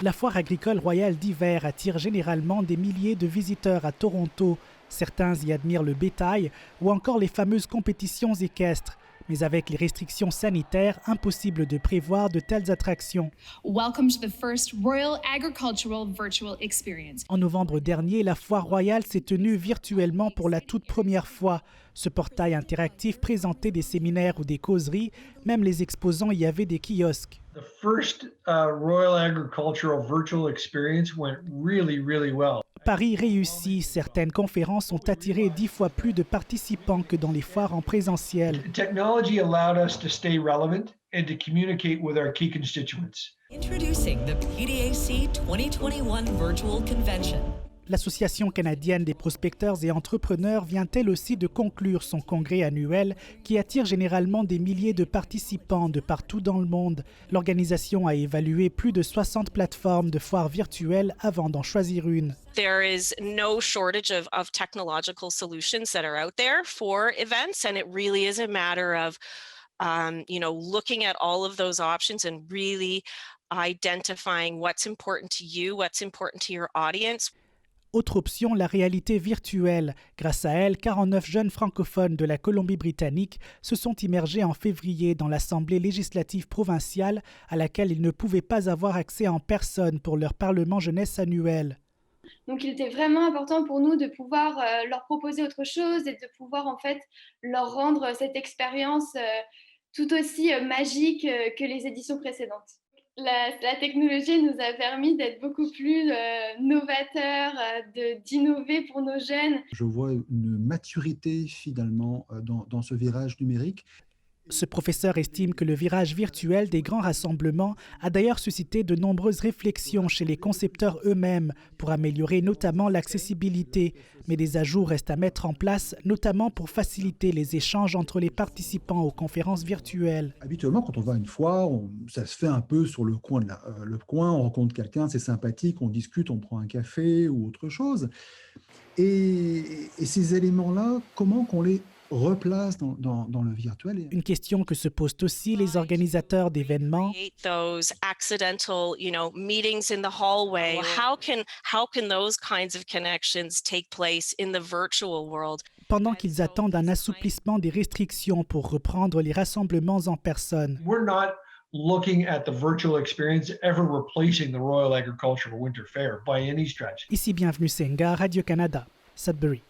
La foire agricole royale d'hiver attire généralement des milliers de visiteurs à Toronto. Certains y admirent le bétail ou encore les fameuses compétitions équestres. Mais avec les restrictions sanitaires, impossible de prévoir de telles attractions. Welcome to the first Royal Agricultural Virtual Experience. En novembre dernier, la foire royale s'est tenue virtuellement pour la toute première fois. Ce portail interactif présentait des séminaires ou des causeries. Même les exposants y avaient des kiosques. The first Royal Agricultural Virtual Experience went really well. Paris réussit. Certaines conférences ont attiré 10 fois plus de participants que dans les foires en présentiel. Technology allowed us to stay relevant and to communicate with our key constituents. Introducing the PDAC 2021 Virtual Convention. L'Association canadienne des prospecteurs et entrepreneurs vient elle aussi de conclure son congrès annuel qui attire généralement des milliers de participants de partout dans le monde. L'organisation a évalué plus de 60 plateformes de foires virtuelles avant d'en choisir une. There is no shortage of technological solutions that are out there for events, and it really is a matter of looking at all of those options and really identifying what's important to you, what's important to your audience. Autre option, la réalité virtuelle. Grâce à elle, 49 jeunes francophones de la Colombie-Britannique se sont immergés en février dans l'Assemblée législative provinciale à laquelle ils ne pouvaient pas avoir accès en personne pour leur Parlement jeunesse annuel. Donc il était vraiment important pour nous de pouvoir leur proposer autre chose et de pouvoir en fait leur rendre cette expérience tout aussi magique que les éditions précédentes. La technologie nous a permis d'être beaucoup plus novateurs, d'innover pour nos jeunes. Je vois une maturité finalement dans ce virage numérique. Ce professeur estime que le virage virtuel des grands rassemblements a d'ailleurs suscité de nombreuses réflexions chez les concepteurs eux-mêmes pour améliorer notamment l'accessibilité. Mais des ajouts restent à mettre en place, notamment pour faciliter les échanges entre les participants aux conférences virtuelles. Habituellement, quand on va à une foire, ça se fait un peu sur le coin, on rencontre quelqu'un, c'est sympathique, on discute, on prend un café ou autre chose. Et ces éléments-là, comment qu'on les replace dans le virtuel. Une question que se posent aussi les organisateurs d'événements. Those accidental, meetings in the hallway. How can those kinds of connections take place in the virtual world? Pendant qu'ils attendent un assouplissement des restrictions pour reprendre les rassemblements en personne. We're not looking at the virtual experience ever replacing the Royal Agricultural Winter Fair by any stretch. Ici Bienvenue Senga, Radio-Canada, Sudbury.